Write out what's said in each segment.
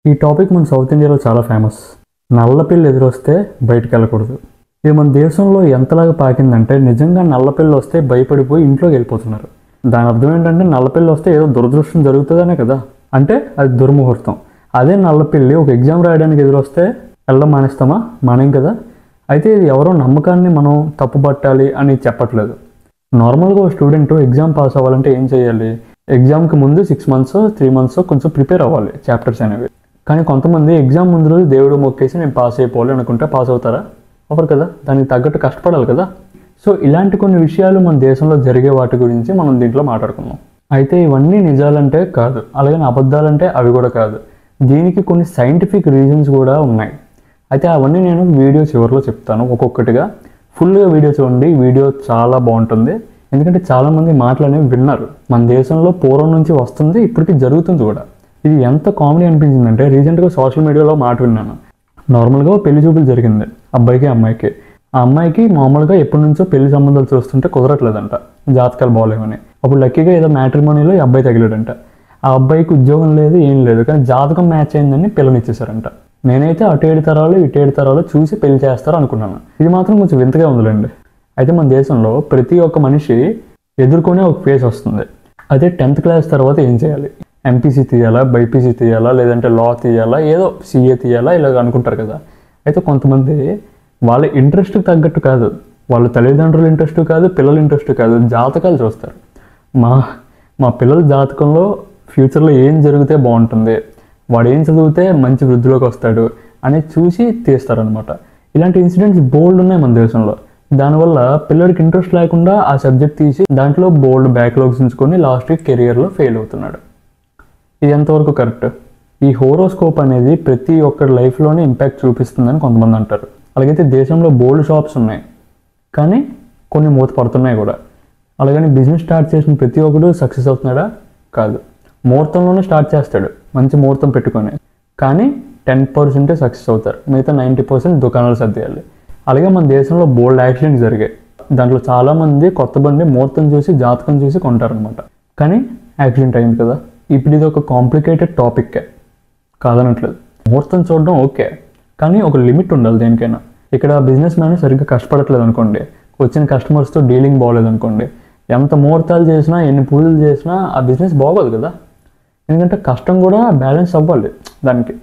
ఈ టాపిక్ మన సౌత్ ఇండియాలో చాలా ఫేమస్. నల్లపిల్లి ఎదురొస్తే బయటికి వెళ్ళకూడదు. ఇది మన దేశంలో ఎంతలాగా పాకిందంటే నిజంగా నల్లపిల్లి వస్తే భయపడిపోయి ఇంట్లోకి వెళ్ళిపోతున్నారు. దాని అర్థం ఏంటంటే నల్లపిల్లి వస్తే ఏదో దురదృష్టం జరుగుతుందనే కదా, అంటే అది దుర్ముహూర్తం. అదే నల్లపిల్లి ఒక ఎగ్జామ్ రాయడానికి ఎదురొస్తే వెళ్ళడం మానేస్తామా? మానేం కదా. అయితే ఇది ఎవరో నమ్మకాన్ని మనం తప్పుపట్టాలి అని చెప్పట్లేదు. నార్మల్గా ఒక స్టూడెంట్ ఎగ్జామ్ పాస్ అవ్వాలంటే ఏం చేయాలి? ఎగ్జామ్కి ముందు 6 months 3 months కొంచెం ప్రిపేర్ అవ్వాలి చాప్టర్స్ అనేవి. కానీ కొంతమంది ఎగ్జామ్ ముందు రోజు దేవుడు మొక్కేసి నేను పాస్ అయిపోవాలి అనుకుంటే పాస్ అవుతారా? అవ్వరు కదా. దానికి తగ్గట్టు కష్టపడాలి కదా. సో ఇలాంటి కొన్ని విషయాలు మన దేశంలో జరిగే వాటి గురించి మనం దీంట్లో మాట్లాడుకుందాం. అయితే ఇవన్నీ నిజాలంటే కాదు, అలాగే అబద్ధాలంటే అవి కూడా కాదు. దీనికి కొన్ని సైంటిఫిక్ రీజన్స్ కూడా ఉన్నాయి. అయితే అవన్నీ నేను వీడియో చివరిలో చెప్తాను ఒక్కొక్కటిగా. ఫుల్గా వీడియో చూడండి, వీడియో చాలా బాగుంటుంది. ఎందుకంటే చాలామంది మాటలు అనేవి విన్నారు. మన దేశంలో పూర్వం నుంచి వస్తుంది, ఇప్పటికీ జరుగుతుంది కూడా. ఇది ఎంత కామెడీ అనిపించిందంటే రీసెంట్గా సోషల్ మీడియాలో మాట విన్నాను. నార్మల్గా పెళ్లి చూపులు జరిగింది అబ్బాయికి అమ్మాయికి. ఆ అమ్మాయికి మామూలుగా ఎప్పటి నుంచో పెళ్లి సంబంధాలు చూస్తుంటే కుదరట్లేదంట, జాతకాలు బాగోలేమని. అప్పుడు లక్కీగా ఏదో మ్యాట్రిమోనీలో ఈ అబ్బాయి తగిలాడంట. ఆ అబ్బాయికి ఉద్యోగం లేదు, ఏం లేదు, కానీ జాతకం మ్యాచ్ అయిందని పిల్లనిచ్చేసారంట. నేనైతే అటు 7 తరాలు ఇటు 7 తరాలు చూసి పెళ్లి చేస్తారు అనుకున్నాను. ఇది మాత్రం కొంచెం వింతగా ఉందిలేండి. అయితే మన దేశంలో ప్రతి ఒక్క మనిషి ఎదుర్కొనే ఒక ఫేస్ వస్తుంది. అదే 10th క్లాస్ తర్వాత ఏం చేయాలి? ఎంపీసీ తీయాలా, బైపీసీ తీయాలా, లేదంటే లా తీయాలా, ఏదో సిఏ తీయాలా, ఇలాగ అనుకుంటారు కదా. అయితే కొంతమంది వాళ్ళ ఇంట్రెస్ట్కి తగ్గట్టు కాదు, వాళ్ళ తల్లిదండ్రుల ఇంట్రెస్ట్ కాదు, పిల్లల ఇంట్రెస్ట్ కాదు, జాతకాలు చూస్తారు. మా పిల్లల జాతకంలో ఫ్యూచర్లో ఏం జరిగితే బాగుంటుంది, వాడు ఏం చదివితే మంచి వృద్ధిలోకి వస్తాడు అని చూసి తీస్తారనమాట. ఇలాంటి ఇన్సిడెంట్స్ బోల్డ్ ఉన్నాయి మన దేశంలో. దానివల్ల పిల్లడికి ఇంట్రెస్ట్ లేకుండా ఆ సబ్జెక్ట్ తీసి దాంట్లో బోల్డ్ బ్యాక్లాగ్స్ ఉంచుకొని లాస్ట్కి కెరియర్లో ఫెయిల్ అవుతున్నాడు. ఇది ఎంతవరకు కరెక్ట్? ఈ హోరోస్కోప్ అనేది ప్రతి ఒక్కరి లైఫ్లోనే ఇంపాక్ట్ చూపిస్తుందని కొంతమంది అంటారు. అలాగైతే దేశంలో బోల్డ్ షాప్స్ ఉన్నాయి, కానీ కొన్ని మూత పడుతున్నాయి కూడా. అలాగని బిజినెస్ స్టార్ట్ చేసిన ప్రతి ఒక్కరు సక్సెస్ అవుతున్నాడా? కాదు. ముహూర్తంలోనే స్టార్ట్ చేస్తాడు, మంచి ముహూర్తం పెట్టుకొని, కానీ 10% సక్సెస్ అవుతారు, మిగతా 90% దుకాణాలు సర్దేయాలి. అలాగే మన దేశంలో బోల్డ్ యాక్సిడెంట్స్ జరిగాయి. దాంట్లో చాలామంది కొత్త బండి ముహూర్తం చూసి జాతకం చూసి కొంటారనమాట, కానీ యాక్సిడెంట్ అయింది కదా. ఇప్పుడు ఇది ఒక కాంప్లికేటెడ్ టాపిక్కే, కాదనట్లేదు. ముహూర్తం చూడడం ఓకే, కానీ ఒక లిమిట్ ఉండాలి దేనికైనా. ఇక్కడ బిజినెస్ మ్యాన్ సరిగ్గా కష్టపడట్లేదు అనుకోండి, వచ్చిన కస్టమర్స్తో డీలింగ్ బాగోలేదు అనుకోండి, ఎంత ముహూర్తాలు చేసినా ఎన్ని పూజలు చేసినా ఆ బిజినెస్ బాగోదు కదా. ఎందుకంటే కష్టం కూడా బ్యాలెన్స్ అవ్వాలి దానికి.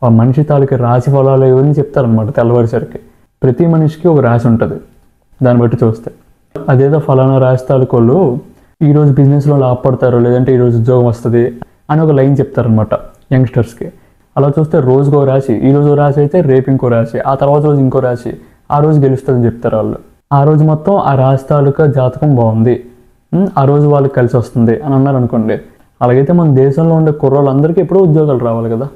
ఆ మనిషి తాలూకి రాశి ఫలాలు ఇవన్నీ చెప్తారనమాట తెల్లవారిసరికి. ప్రతి మనిషికి ఒక రాశి ఉంటుంది, దాన్ని బట్టి చూస్తే. అదేదో ఫలానా రాశి తాలూకోళ్ళు ఈరోజు బిజినెస్లో లాభపడతారు, లేదంటే ఈరోజు ఉద్యోగం వస్తుంది అని ఒక లైన్ చెప్తారనమాట యంగ్స్టర్స్కి. అలా చూస్తే రోజుకో రాశి, ఈరోజు రాశి అయితే రేపు ఇంకో రాశి, ఆ తర్వాత రోజు ఇంకో రాశి, ఆ రోజు గెలుస్తుందని చెప్తారు వాళ్ళు. ఆ రోజు మొత్తం ఆ రాశి తాలూకా జాతకం బాగుంది, ఆ రోజు వాళ్ళకి కలిసి వస్తుంది అని అన్నారు అనుకోండి. అలాగైతే మన దేశంలో ఉండే కుర్రోళ్ళందరికీ ఎప్పుడూ ఉద్యోగాలు రావాలి కదా.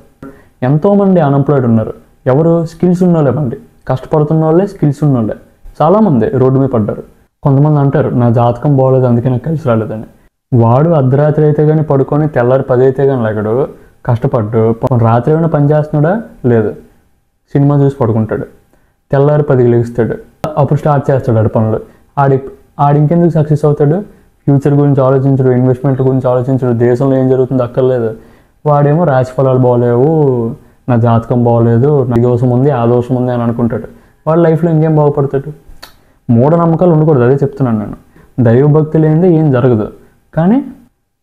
ఎంతోమంది అన్ఎంప్లాయిడ్ ఉన్నారు. ఎవరు? స్కిల్స్ ఉన్నోళ్ళేమండి, కష్టపడుతున్న వాళ్ళే, స్కిల్స్ ఉన్నోళ్ళే చాలామంది రోడ్డు మీద పడ్డారు. కొంతమంది అంటారు నా జాతకం బాగోలేదు అందుకే నాకు కలిసి రాలేదని. వాడు అర్ధరాత్రి అయితే కానీ పడుకొని తెల్లారి 10 అయితే కానీ లేకడు, కష్టపడ్డు. రాత్రి ఏమైనా పని చేస్తున్నాడా? లేదు, సినిమా చూసి పడుకుంటాడు, తెల్లారి 10కి లెగుస్తాడు, అప్పుడు స్టార్ట్ చేస్తాడు ఆడి పనులు. ఆడి ఇంకెందుకు సక్సెస్ అవుతాడు? ఫ్యూచర్ గురించి ఆలోచించడు, ఇన్వెస్ట్మెంట్ గురించి ఆలోచించడు, దేశంలో ఏం జరుగుతుందో అక్కర్లేదు. వాడేమో రాశి ఫలాలు బాగోలేవు, నా జాతకం బాగోలేదు, ఈ దోషం ఉంది ఆ దోషం ఉంది అని అనుకుంటాడు. వాడి లైఫ్లో ఇంకేం బాగుపడతాడు? మూఢనమ్మకాలు ఉండకూడదు, అదే చెప్తున్నాను నేను. దైవభక్తి లేనిదే ఏం జరగదు, కానీ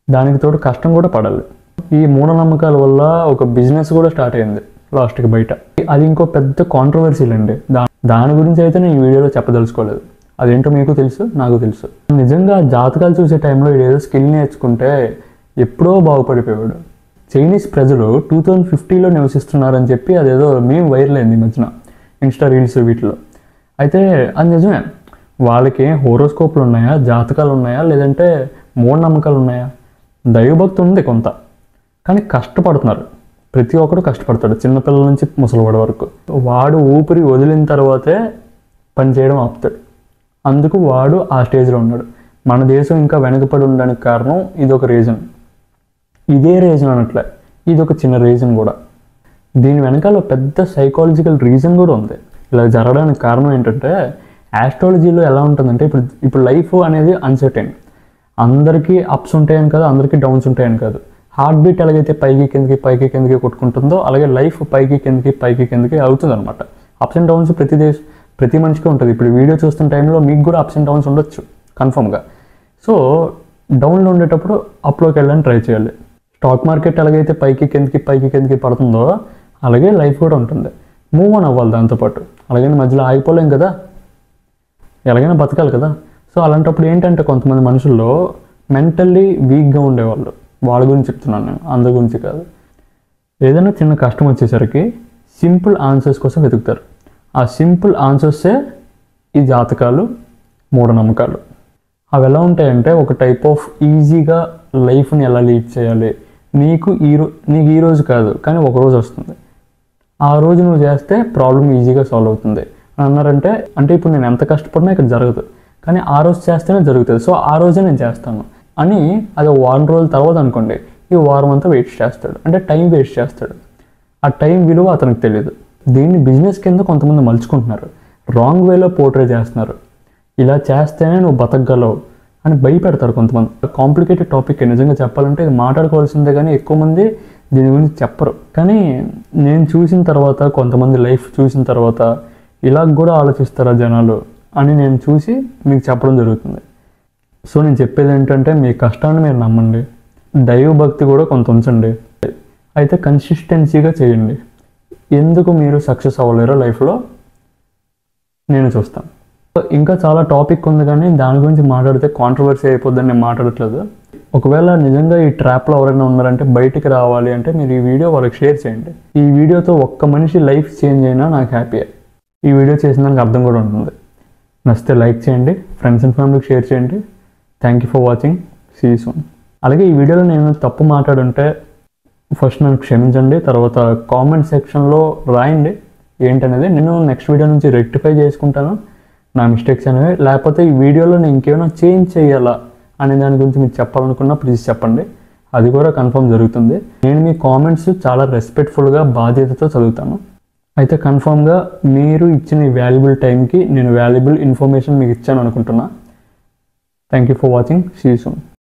దానికి తోడు కష్టం కూడా పడాలి. ఈ మూఢనమ్మకాల వల్ల ఒక బిజినెస్ కూడా స్టార్ట్ అయింది లాస్ట్కి బయట. అది ఇంకో పెద్ద కాంట్రవర్సీలు అండి. దాని గురించి అయితే నేను ఈ వీడియోలో చెప్పదలుచుకోలేదు. అదేంటో మీకు తెలుసు, నాకు తెలుసు. నిజంగా జాతకాలు చూసే టైంలో ఏదో స్కిల్ నేర్చుకుంటే ఎప్పుడో బాగుపడిపోయాడు. చైనీస్ ప్రజలు 2050లో నివసిస్తున్నారని చెప్పి అదేదో మేము వైరల్ అయింది ఈ మధ్యన ఇన్స్టా రీల్స్ వీటిలో. అయితే అది నిజమే. వాళ్ళకి హోరోస్కోప్లు ఉన్నాయా, జాతకాలు ఉన్నాయా, లేదంటే మూఢనమ్మకాలు ఉన్నాయా? దైవభక్తి ఉంది కొంత, కానీ కష్టపడుతున్నారు. ప్రతి ఒక్కరు కష్టపడతాడు, చిన్నపిల్లల నుంచి ముసలివాడి వరకు. వాడు ఊపిరి వదిలిన తర్వాతే పని చేయడం ఆపుతాడు. అందుకు వాడు ఆ స్టేజ్లో ఉన్నాడు. మన దేశం ఇంకా వెనకపడి ఉండడానికి కారణం ఇదొక రీజన్. ఇదే రీజన్ అనట్లే, ఇది ఒక చిన్న రీజన్ కూడా. దీని వెనకాల పెద్ద సైకాలజికల్ రీజన్ కూడా ఉంది. ఇలా జరగడానికి కారణం ఏంటంటే, ఆస్ట్రాలజీలో ఎలా ఉంటుందంటే, ఇప్పుడు లైఫ్ అనేది అన్సర్టైన్. అందరికీ అప్స్ ఉంటాయని కాదు, అందరికీ డౌన్స్ ఉంటాయని కాదు. హార్ట్ బీట్ ఎలాగైతే పైకి కిందకి కొట్టుకుంటుందో అలాగే లైఫ్ పైకి కిందకి అవుతుంది అనమాట. అప్స్ అండ్ డౌన్స్ ప్రతి మనిషికి ఉంటుంది. ఇప్పుడు వీడియో చూస్తున్న టైంలో మీకు కూడా అప్స్ అండ్ డౌన్స్ ఉండొచ్చు కన్ఫర్మ్గా. సో డౌన్లో ఉండేటప్పుడు అప్లోకి వెళ్ళడానికి ట్రై చేయాలి. స్టాక్ మార్కెట్ ఎలాగైతే పైకి కిందకి పడుతుందో అలాగే లైఫ్ కూడా ఉంటుంది. మూవ్ ఆన్ అవ్వాలి దాంతోపాటు. అలాగని మధ్యలో ఆగిపోలేం కదా, ఎలాగైనా బతకాలి కదా. సో అలాంటప్పుడు ఏంటంటే కొంతమంది మనుషుల్లో మెంటల్లీ వీక్గా ఉండేవాళ్ళు, వాళ్ళ గురించి చెప్తున్నాను నేను, అందరి గురించి కాదు. ఏదైనా చిన్న కష్టం వచ్చేసరికి సింపుల్ ఆన్సర్స్ కోసం వెతుకుతారు. ఆ సింపుల్ ఆన్సర్సే ఈ జాతకాలు, మూఢనమ్మకాలు. అవి ఎలా ఉంటాయంటే ఒక టైప్ ఆఫ్ ఈజీగా లైఫ్ని ఎలా లీడ్ చేయాలి, నీకు ఈ రోజు కాదు కానీ ఒక రోజు వస్తుంది, ఆ రోజు నువ్వు చేస్తే ప్రాబ్లం ఈజీగా సాల్వ్ అవుతుంది అని అన్నారంటే, అంటే ఇప్పుడు నేను ఎంత కష్టపడినా ఇక్కడ జరగదు కానీ ఆ రోజు చేస్తేనే జరుగుతుంది, సో ఆ రోజే నేను చేస్తాను అని. అది వారం రోజుల తర్వాత అనుకోండి, ఈ వారం అంతా వేస్ట్ చేస్తాడు, అంటే టైం వేస్ట్ చేస్తాడు. ఆ టైం విలువ అతనికి తెలియదు. దీన్ని బిజినెస్ కింద కొంతమంది మలుచుకుంటున్నారు, రాంగ్ వేలో పోర్ట్రే చేస్తున్నారు. ఇలా చేస్తేనే నువ్వు బతకగలవు అని భయపెడతారు కొంతమంది. కాంప్లికేటెడ్ టాపిక్ నిజంగా చెప్పాలంటే ఇది మాట్లాడుకోవాల్సిందే కానీ ఎక్కువ మంది దీని గురించి చెప్పరు. కానీ నేను చూసిన తర్వాత, కొంతమంది లైఫ్ చూసిన తర్వాత ఇలా కూడా ఆలోచిస్తారా జనాలు అని నేను చూసి మీకు చెప్పడం జరుగుతుంది. సో నేను చెప్పేది ఏంటంటే మీ కష్టాన్ని మీరు నమ్మండి, దైవ భక్తి కూడా కొంత ఉంచండి, అయితే కన్సిస్టెన్సీగా చేయండి. ఎందుకు మీరు సక్సెస్ అవ్వలేరో లైఫ్లో నేను చూస్తాను. ఇంకా చాలా టాపిక్ ఉంది కానీ దాని గురించి మాట్లాడితే కాంట్రవర్సీ అయిపోద్దని నేను మాట్లాడట్లేదు. ఒకవేళ నిజంగా ఈ ట్రాప్లో ఎవరైనా ఉన్నారంటే బయటికి రావాలి అంటే మీరు ఈ వీడియో వాళ్ళకి షేర్ చేయండి. ఈ వీడియోతో ఒక్క మనిషి లైఫ్ చేంజ్ అయినా నాకు హ్యాపీయే. ఈ వీడియో చేసిన దానికి అర్థం కూడా ఉంటుంది. నచ్చితే లైక్ చేయండి, ఫ్రెండ్స్ అండ్ ఫ్యామిలీకి షేర్ చేయండి. Thank you for watching, see you soon. అలాగే ఈ వీడియోలో నేను తప్పు మాట్లాడుంటే ఫస్ట్ నన్ను క్షమించండి, తర్వాత కామెంట్ సెక్షన్లో రాయండి ఏంటనేది. నేను నెక్స్ట్ వీడియో నుంచి రెక్టిఫై చేసుకుంటాను నా మిస్టేక్స్ అనేవి. లేకపోతే ఈ వీడియోలో నేను ఇంకేమైనా చేంజ్ చేయాలా అనే దాని గురించి మీకు చెప్పాలనుకున్నా ప్లీజ్ చెప్పండి, అది కూడా కన్ఫర్మ్ జరుగుతుంది. నేను మీ కామెంట్స్ చాలా రెస్పెక్ట్ఫుల్గా బాధ్యతతో చదువుతాను. అయితే కన్ఫర్మ్గా మీరు ఇచ్చిన ఈ వాల్యుబుల్ టైంకి నేను వాల్యుబుల్ ఇన్ఫర్మేషన్ మీకు ఇచ్చాను అనుకుంటున్నా. Thank you for watching, see you soon.